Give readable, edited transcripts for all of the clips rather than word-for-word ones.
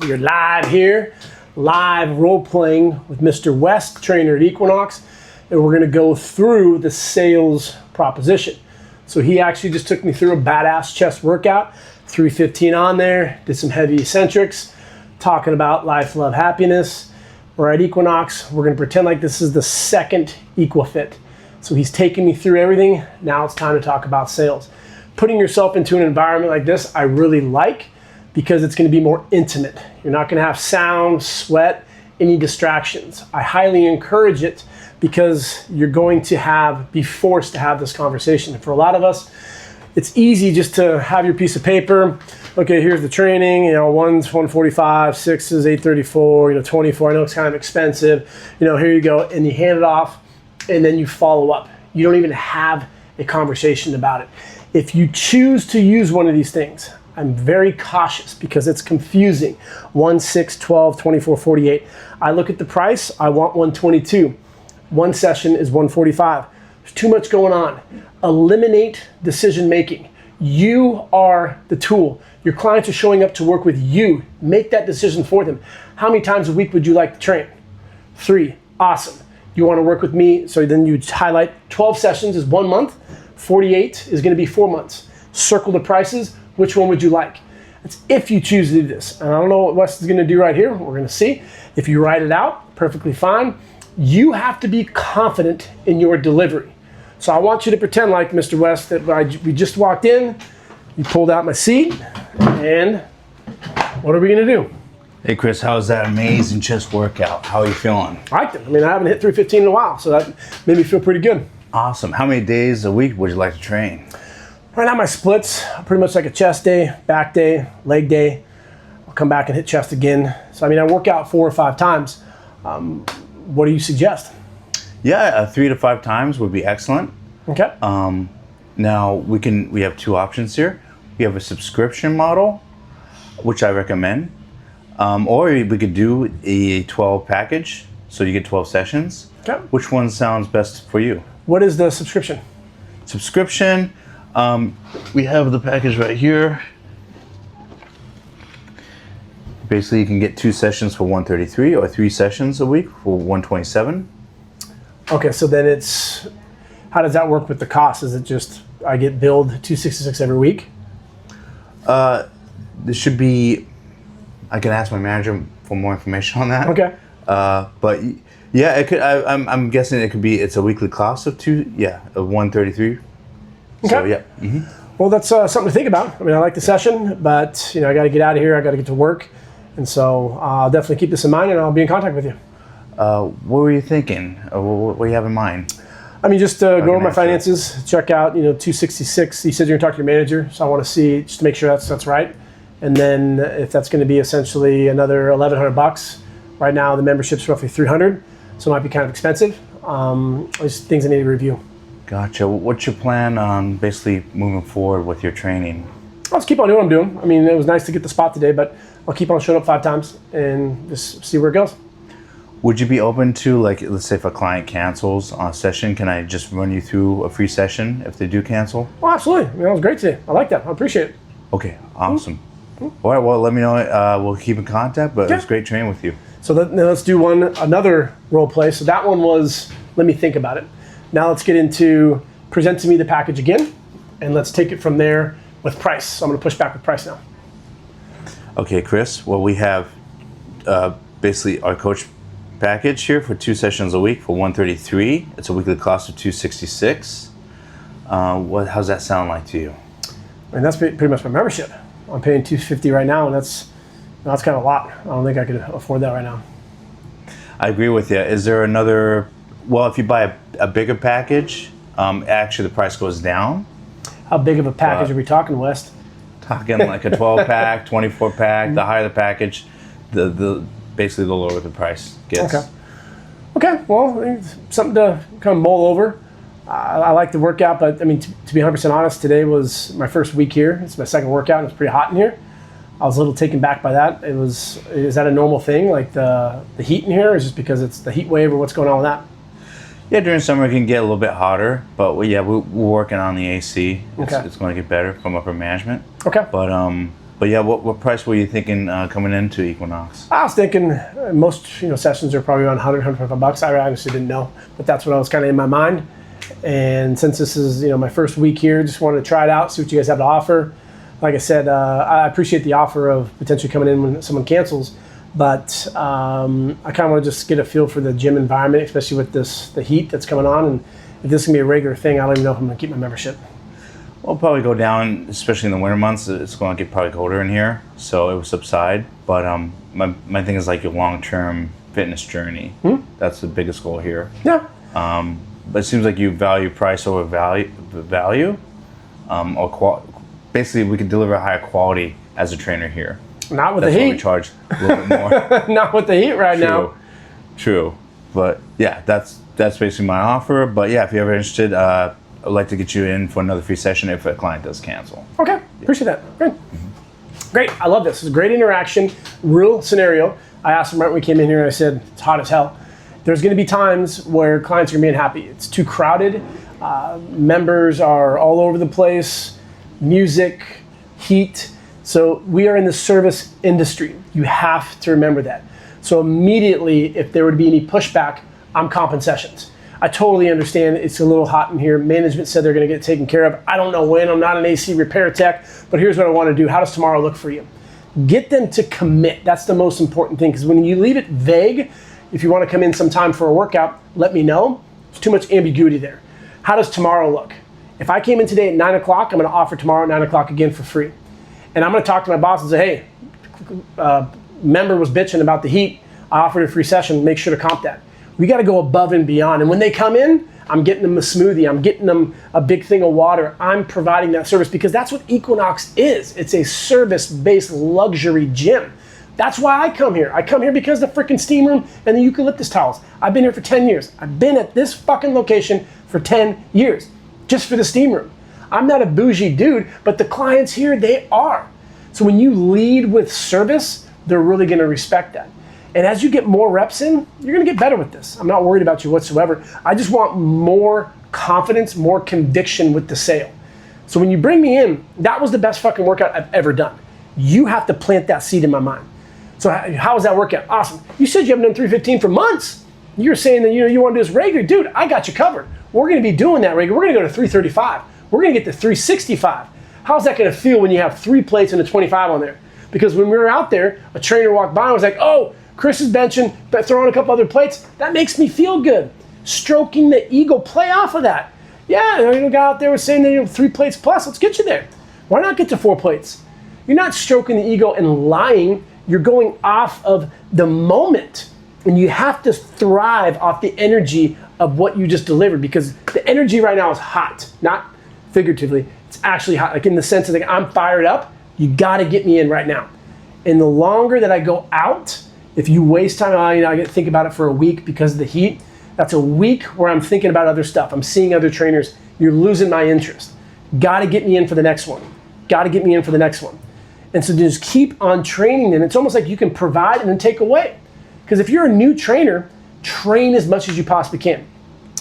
We are live here, live role-playing with Mr. West, trainer at Equinox, and we're gonna go through the sales proposition. So he actually just took me through a badass chest workout, 315 on there, did some heavy eccentrics, talking about life, love, happiness. We're at Equinox. We're gonna pretend like this is the second EquiFit. So he's taking me through everything. Now it's time to talk about sales. Putting yourself into an environment like this, I really like, because it's gonna be more intimate. You're not gonna have sound, sweat, any distractions. I highly encourage it because you're going to be forced to have this conversation. And for a lot of us, it's easy just to have your piece of paper. Okay, here's the training, one's 145, six is 834, 24, I know it's kind of expensive. Here you go, and you hand it off, and then you follow up. You don't even have a conversation about it. If you choose to use one of these things, I'm very cautious because it's confusing. 1, 6, 12, 24, 48. I look at the price, I want 122. One session is 145. There's too much going on. Eliminate decision making. You are the tool. Your clients are showing up to work with you. Make that decision for them. How many times a week would you like to train? 3, awesome. You want to work with me, so then you highlight 12 sessions is 1 month, 48 is gonna be 4 months. Circle the prices, which one would you like? That's if you choose to do this. And I don't know what Wes is gonna do right here, we're gonna see. If you write it out, perfectly fine. You have to be confident in your delivery. So I want you to pretend like, Mr. West, that we just walked in, you pulled out my seat, and what are we gonna do? Hey Chris, how was that amazing chest workout? How are you feeling? I liked it. I mean, I haven't hit 315 in a while, so that made me feel pretty good. Awesome. How many days a week would you like to train? Right now my splits are pretty much like a chest day, back day, leg day. I'll come back and hit chest again. So I mean, I work out 4 or 5 times. What do you suggest? Yeah, 3 to 5 times would be excellent. Okay. Now we have 2 options here. We have a subscription model, which I recommend, or we could do a 12 package, so you get 12 sessions. Okay. Which one sounds best for you? What is the subscription? Subscription, we have the package right here. Basically, you can get 2 sessions for 133 or 3 sessions a week for 127. Okay, so then how does that work with the cost? Is it just I get billed $266 every week? This should be, I can ask my manager for more information on that. Okay. But yeah, it could. I'm guessing it's a weekly cost of 133. Okay. So yeah. Well, that's something to think about. I mean, I like the session, but I got to get out of here. I got to get to work, and so I'll definitely keep this in mind, and I'll be in contact with you. What were you thinking? What do you have in mind? I mean, just go over my finances, check out, 266. You said you're gonna talk to your manager, so I want to see just to make sure that's right. And then if that's going to be essentially another $1,100. Right now, the membership's roughly $300, so it might be kind of expensive. Just things I need to review. Gotcha. What's your plan on basically moving forward with your training? I'll just keep on doing what I'm doing. I mean, it was nice to get the spot today, but I'll keep on showing up 5 times and just see where it goes. Would you be open to, like, let's say if a client cancels on a session, can I just run you through a free session if they do cancel? Oh, absolutely. I mean, that was great today. I like that. I appreciate it. Okay, awesome. All right, well, let me know. We'll keep in contact, but it was great training with you. So now let's do another role play. So that one was, let me think about it. Now let's get into present to me the package again, and let's take it from there with price. So I'm gonna push back with price now. Okay, Chris, well, we have basically our coach package here for 2 sessions a week for 133. It's a weekly cost of 266. How's that sound like to you? I mean, that's pretty much my membership. I'm paying $250 right now, and that's kind of a lot. I don't think I could afford that right now. I agree with you. Is there another? Well, if you buy a bigger package, actually the price goes down. How big of a package are we talking, West? Talking like a 12-pack, 24-pack. The higher the package, basically the lower the price gets. Okay. Well, something to kind of mull over. I like the workout, but I mean, to be 100% honest, today was my first week here. It's my second workout, and it's pretty hot in here. I was a little taken back by that. Is that a normal thing, like the heat in here, or is it just because it's the heat wave, or what's going on with that? Yeah, during summer it can get a little bit hotter, but we're working on the AC. It's going to get better from upper management. Okay. But But yeah, what price were you thinking coming into Equinox? I was thinking most sessions are probably around 100, $125. I honestly didn't know, but that's what I was kind of in my mind. And since this is my first week here, just wanted to try it out, see what you guys have to offer. Like I said, I appreciate the offer of potentially coming in when someone cancels, but I kind of want to just get a feel for the gym environment, especially with the heat that's coming on. And if this is gonna be a regular thing, I don't even know if I'm gonna keep my membership. We'll probably go down, especially in the winter months. It's going to get probably colder in here, so it will subside. But my thing is like your long-term fitness journey. That's the biggest goal here. Yeah. But it seems like you value price over value, or basically we can deliver higher quality as a trainer here. Not with That's the heat. Why we charge a little bit more. Not with the heat right now. True. But yeah, that's basically my offer. But yeah, if you're ever interested, I'd like to get you in for another free session if a client does cancel. Okay, appreciate that. Great. Great, I love this. It's a great interaction, real scenario. I asked him right when we came in here, and I said, it's hot as hell. There's gonna be times where clients are gonna be unhappy. It's too crowded. Members are all over the place, music, heat. So we are in the service industry. You have to remember that. So immediately, if there would be any pushback, I'm comping sessions. I totally understand it's a little hot in here. Management said they're gonna get taken care of. I don't know when, I'm not an AC repair tech, but here's what I wanna do. How does tomorrow look for you? Get them to commit. That's the most important thing, because when you leave it vague, if you wanna come in sometime for a workout, let me know. There's too much ambiguity there. How does tomorrow look? If I came in today at 9 o'clock, I'm gonna offer tomorrow at 9 o'clock again for free. And I'm gonna talk to my boss and say, hey, member was bitching about the heat. I offered a free session, make sure to comp that. We gotta go above and beyond. And when they come in, I'm getting them a smoothie, I'm getting them a big thing of water. I'm providing that service because that's what Equinox is. It's a service-based luxury gym. That's why I come here. I come here because of the freaking steam room and the eucalyptus towels. I've been here for 10 years. I've been at this fucking location for 10 years, just for the steam room. I'm not a bougie dude, but the clients here, they are. So when you lead with service, they're really gonna respect that. And as you get more reps in, you're gonna get better with this. I'm not worried about you whatsoever. I just want more confidence, more conviction with the sale. So when you bring me in, that was the best fucking workout I've ever done. You have to plant that seed in my mind. So how was that workout? Awesome. You said you haven't done 315 for months. You're saying that you want to do this regular. Dude, I got you covered. We're gonna be doing that regular. We're gonna go to 335. We're gonna get to 365. How's that gonna feel when you have 3 plates and a 25 on there? Because when we were out there, a trainer walked by and was like, oh, Chris is benching, but throwing a couple other plates. That makes me feel good. Stroking the ego, play off of that. Yeah, the guy out there was saying that 3 plates plus, let's get you there. Why not get to 4 plates? You're not stroking the ego and lying. You're going off of the moment. And you have to thrive off the energy of what you just delivered, because the energy right now is hot, not figuratively. It's actually hot, like in the sense of like, I'm fired up. You gotta get me in right now. And the longer that I go out, if you waste time, I get to think about it for a week because of the heat. That's a week where I'm thinking about other stuff. I'm seeing other trainers. You're losing my interest. Gotta get me in for the next one. Gotta get me in for the next one. And so just keep on training them. It's almost like you can provide and then take away. Because if you're a new trainer, train as much as you possibly can.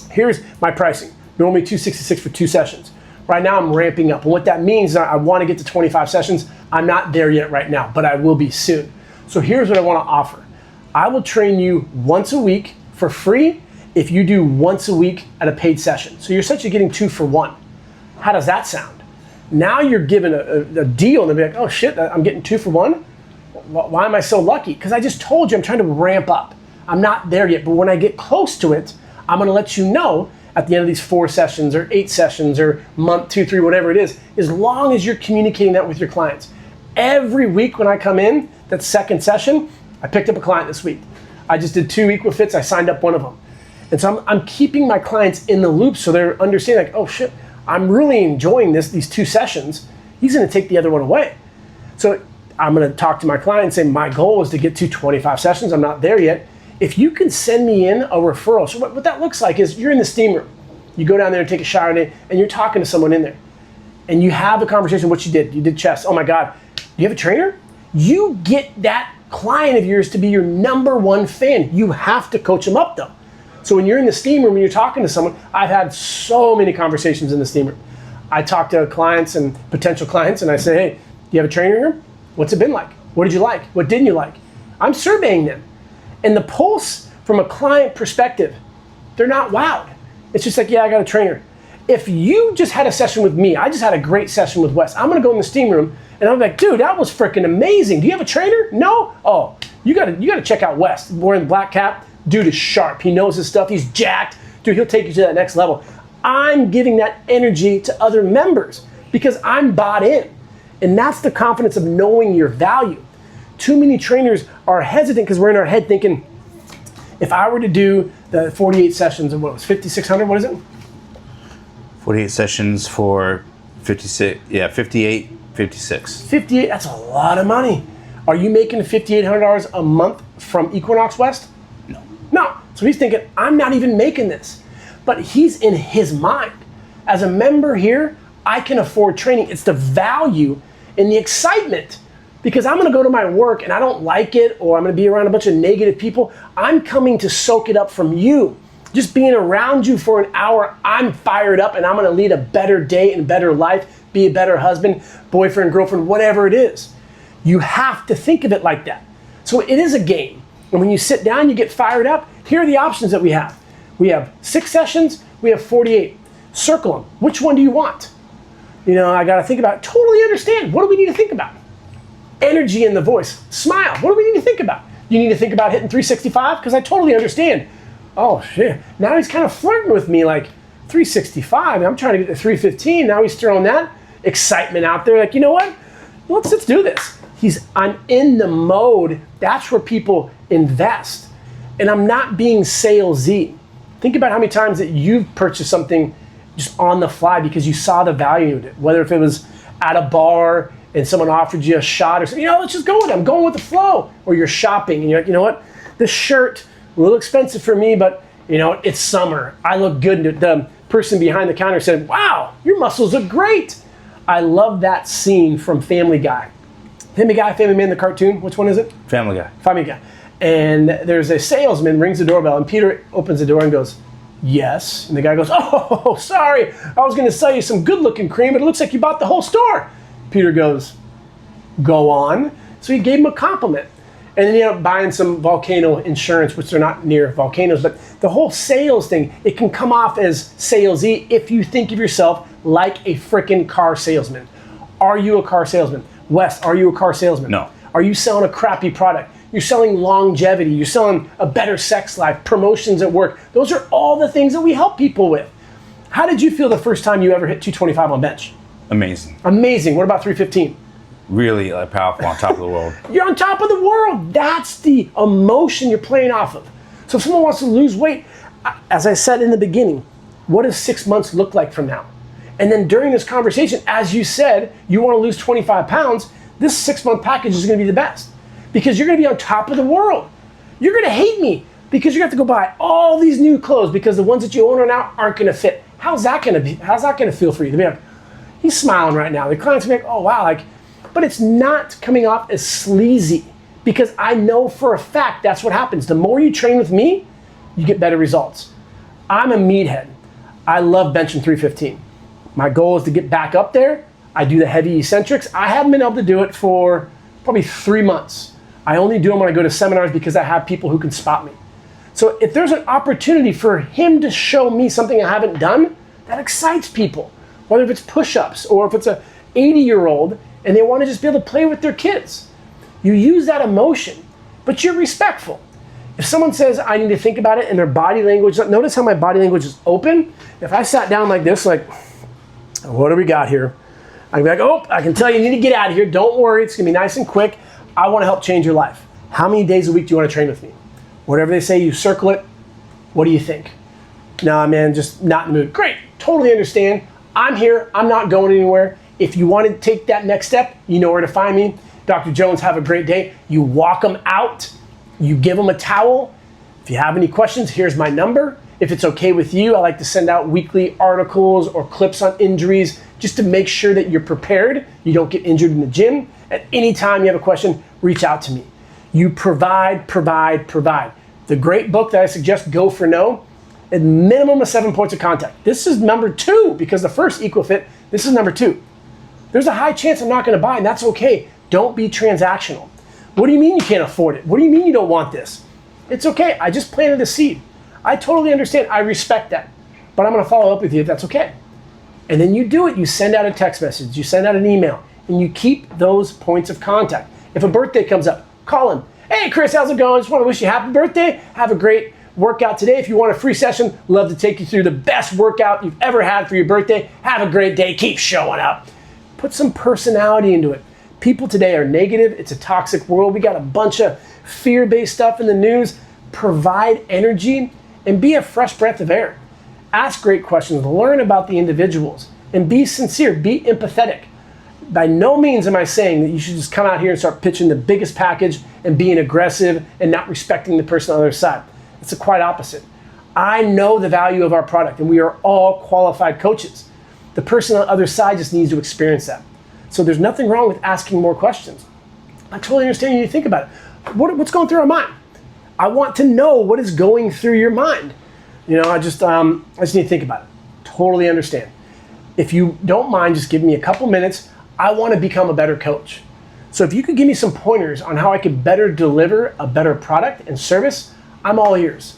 Here's my pricing. Normally $266 for 2 sessions. Right now I'm ramping up. And what that means is I want to get to 25 sessions. I'm not there yet right now, but I will be soon. So here's what I want to offer. I will train you once a week for free if you do once a week at a paid session. So you're essentially getting 2 for 1. How does that sound? Now you're given a deal and they'll be like, oh shit, I'm getting 2 for 1? Why am I so lucky? Because I just told you I'm trying to ramp up. I'm not there yet, but when I get close to it, I'm gonna let you know at the end of these 4 sessions or 8 sessions or month, 2, 3, whatever it is, as long as you're communicating that with your clients. Every week when I come in, that second session, I picked up a client this week. I just did 2 Equifits, I signed up one of them. And so I'm keeping my clients in the loop so they're understanding like, oh shit, I'm really enjoying these 2 sessions. He's gonna take the other one away. So I'm gonna talk to my client and say, my goal is to get to 25 sessions, I'm not there yet. If you can send me in a referral, so what that looks like is you're in the steam room. You go down there and take a shower and you're talking to someone in there. And you have a conversation, what you did chest, oh my God, do you have a trainer? You get that client of yours to be your #1 fan. You have to coach them up though. So when you're in the steam room and you're talking to someone, I've had so many conversations in the steam room. I talk to clients and potential clients and I say, hey, do you have a trainer here? What's it been like? What did you like? What didn't you like? I'm surveying them. And the pulse from a client perspective, they're not wowed. It's just like, yeah, I got a trainer. If you just had a session with me, I just had a great session with Wes. I'm gonna go in the steam room and I'm like, dude, that was freaking amazing. Do you have a trainer? No? Oh, you gotta check out Wes. Wearing the black cap, dude is sharp. He knows his stuff, he's jacked. Dude, he'll take you to that next level. I'm giving that energy to other members because I'm bought in. And that's the confidence of knowing your value. Too many trainers are hesitant because we're in our head thinking, if I were to do the 48 sessions of what was 5,600, what is it? 48 sessions for 56, 58, 56. 58, that's a lot of money. Are you making $5,800 a month from Equinox West? No. No. So he's thinking, I'm not even making this. But he's in his mind. As a member here, I can afford training. It's the value and the excitement. Because I'm gonna go to my work and I don't like it, or I'm gonna be around a bunch of negative people. I'm coming to soak it up from you. Just being around you for an hour, I'm fired up and I'm gonna lead a better day and better life, be a better husband, boyfriend, girlfriend, whatever it is. You have to think of it like that. So it is a game. And when you sit down, you get fired up. Here are the options that we have. We have 6 sessions, we have 48. Circle them. Which one do you want? You know, I gotta think about it. Totally understand. What do we need to think about? Energy in the voice. Smile. What do we need to think about? You need to think about hitting 365? Because I totally understand. Oh, shit. Now he's kind of flirting with me like 365. I'm trying to get to 315. Now he's throwing that excitement out there. Like, you know what? Let's do this. I'm in the mode. That's where people invest. And I'm not being salesy. Think about how many times that you've purchased something just on the fly because you saw the value in it. Whether if it was at a bar and someone offered you a shot or something, you know, let's just go with it. I'm going with the flow. Or you're shopping and you're like, you know what? This shirt, a little expensive for me, but you know, it's summer. I look good. The person behind the counter said, wow, your muscles look great. I love that scene from Family Guy. Family Guy, Family Man, the cartoon. Which one is it? Family Guy. Family Guy. And there's a salesman, rings the doorbell, and Peter opens the door and goes, yes. And the guy goes, oh, sorry. I was going to sell you some good-looking cream, but it looks like you bought the whole store. Peter goes, go on. So he gave him a compliment. And then he ended up buying some volcano insurance, which they're not near volcanoes. But the whole sales thing, it can come off as salesy if you think of yourself like a freaking car salesman. Are you a car salesman? Wes, are you a car salesman? No. Are you selling a crappy product? You're selling longevity. You're selling a better sex life, promotions at work. Those are all the things that we help people with. How did you feel the first time you ever hit 225 on bench? Amazing. Amazing. What about 315? Really powerful, on top of the world. You're on top of the world. That's the emotion you're playing off of. So if someone wants to lose weight, as I said in the beginning, what does 6 months look like from now? And then during this conversation, as you said, you want to lose 25 pounds, this 6-month package is going to be the best because you're going to be on top of the world. You're going to hate me because you're going to have to go buy all these new clothes because the ones that you own right now aren't going to fit. How's that going to be? How's that going to feel for you? To be like, he's smiling right now. The client's going to be like, oh, wow, like, but it's not coming off as sleazy because I know for a fact that's what happens. The more you train with me, you get better results. I'm a meathead. I love benching 315. My goal is to get back up there. I do the heavy eccentrics. I haven't been able to do it for probably 3 months. I only do them when I go to seminars because I have people who can spot me. So if there's an opportunity for him to show me something I haven't done, that excites people. Whether if it's push-ups or if it's a 80-year-old and they want to just be able to play with their kids. You use that emotion, but you're respectful. If someone says, I need to think about it, and their body language, notice how my body language is open. If I sat down like this, like, what do we got here? I'd be like, oh, I can tell you need to get out of here. Don't worry, it's gonna be nice and quick. I wanna help change your life. How many days a week do you wanna train with me? Whatever they say, you circle it. What do you think? Nah, man, just not in the mood. Great, totally understand. I'm here, I'm not going anywhere. If you want to take that next step, you know where to find me. Dr. Jones, have a great day. You walk them out, you give them a towel. If you have any questions, here's my number. If it's okay with you, I like to send out weekly articles or clips on injuries just to make sure that you're prepared. You don't get injured in the gym. At any time you have a question, reach out to me. You provide, provide, provide. The great book that I suggest, Go for No, a minimum of 7 points of contact. This is number 2 because the first EquaFit, this is number 2. There's a high chance I'm not going to buy, and that's okay. Don't be transactional. What do you mean you can't afford it? What do you mean you don't want this? It's okay. I just planted a seed. I totally understand. I respect that. But I'm going to follow up with you if that's okay. And then you do it. You send out a text message. You send out an email. And you keep those points of contact. If a birthday comes up, call him. Hey, Chris, how's it going? I just want to wish you a happy birthday. Have a great workout today. If you want a free session, love to take you through the best workout you've ever had for your birthday. Have a great day. Keep showing up. Put some personality into it. People today are negative. It's a toxic world. We got a bunch of fear-based stuff in the news. Provide energy and be a fresh breath of air. Ask great questions. Learn about the individuals and be sincere. Be empathetic. By no means am I saying that you should just come out here and start pitching the biggest package and being aggressive and not respecting the person on the other side. It's the quite opposite. I know the value of our product and we are all qualified coaches. The person on the other side just needs to experience that. So there's nothing wrong with asking more questions. I totally understand you think about it. What's going through our mind? I want to know what is going through your mind. You know, I just need to think about it. Totally understand. If you don't mind, just give me a couple minutes. I want to become a better coach. So if you could give me some pointers on how I could better deliver a better product and service, I'm all ears.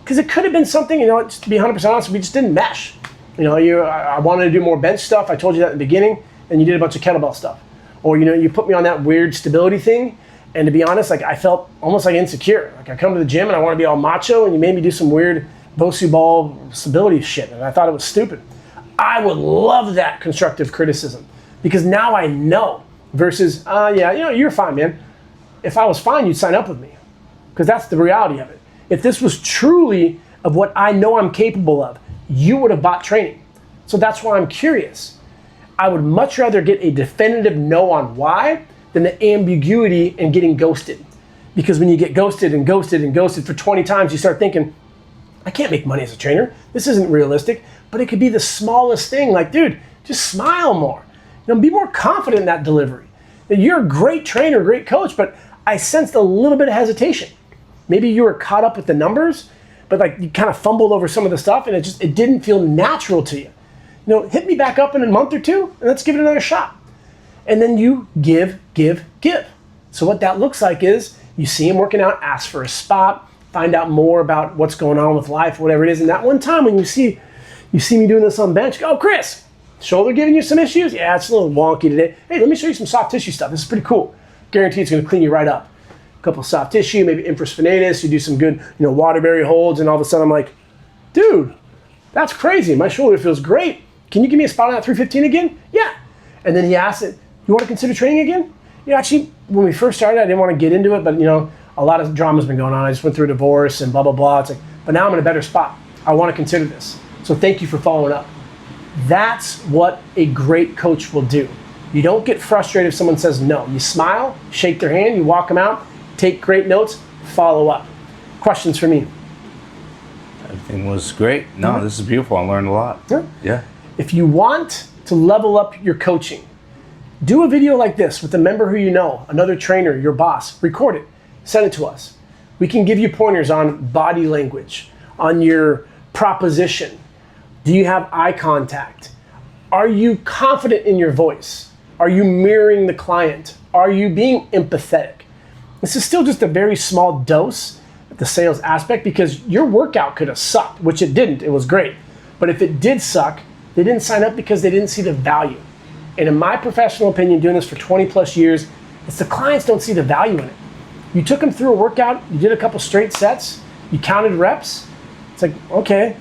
Because it could have been something, you know, just to be 100% honest, we just didn't mesh. You know, I wanted to do more bench stuff. I told you that in the beginning. And you did a bunch of kettlebell stuff. Or, you know, you put me on that weird stability thing. And to be honest, like I felt almost like insecure. Like I come to the gym and I want to be all macho and you made me do some weird Bosu ball stability shit. And I thought it was stupid. I would love that constructive criticism because now I know versus, yeah, you know, you're fine, man. If I was fine, you'd sign up with me because that's the reality of it. If this was truly of what I know I'm capable of, you would have bought training. So that's why I'm curious. I would much rather get a definitive no on why than the ambiguity and getting ghosted. Because when you get ghosted and ghosted and ghosted for 20 times, you start thinking, I can't make money as a trainer. This isn't realistic. But it could be the smallest thing, like, dude, just smile more. You know, be more confident in that delivery. You're a great trainer, great coach, but I sensed a little bit of hesitation. Maybe you were caught up with the numbers, but like you kind of fumbled over some of the stuff and it didn't feel natural to you. You know, hit me back up in a month or two and let's give it another shot. And then you give. So what that looks like is you see him working out, ask for a spot, find out more about what's going on with life, whatever it is. And that one time when you see me doing this on bench, go, oh, Chris, shoulder giving you some issues? Yeah, it's a little wonky today. Hey, let me show you some soft tissue stuff. This is pretty cool. Guarantee it's going to clean you right up. A couple of soft tissue, maybe infraspinatus. You do some good, you know, Waterbury holds, and all of a sudden I'm like, dude, that's crazy. My shoulder feels great. Can you give me a spot on that 315 again? Yeah. And then he asked it, you want to consider training again? You know, actually, when we first started, I didn't want to get into it, but you know, a lot of drama's been going on. I just went through a divorce and blah, blah, blah. It's like, but now I'm in a better spot. I want to consider this. So thank you for following up. That's what a great coach will do. You don't get frustrated if someone says no. You smile, shake their hand, you walk them out, take great notes, follow up. Questions for me? Everything was great. No, this is beautiful. I learned a lot. Yeah. If you want to level up your coaching, do a video like this with a member who you know, another trainer, your boss. Record it. Send it to us. We can give you pointers on body language, on your proposition. Do you have eye contact? Are you confident in your voice? Are you mirroring the client? Are you being empathetic? This is still just a very small dose of the sales aspect because your workout could have sucked, which it didn't. It was great. But if it did suck, they didn't sign up because they didn't see the value. And in my professional opinion, doing this for 20 plus years, it's the clients don't see the value in it. You took them through a workout, you did a couple straight sets, you counted reps. It's like, okay,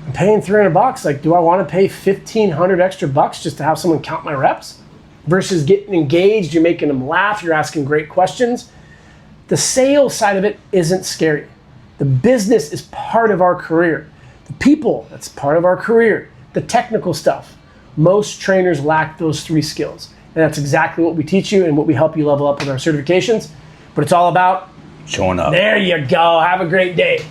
I'm paying $300. Like, do I want to pay $1,500 extra bucks just to have someone count my reps? Versus getting engaged, you're making them laugh, you're asking great questions. The sales side of it isn't scary. The business is part of our career. The people, that's part of our career. The technical stuff. Most trainers lack those three skills. And that's exactly what we teach you and what we help you level up with our certifications. But it's all about showing up. There you go. Have a great day.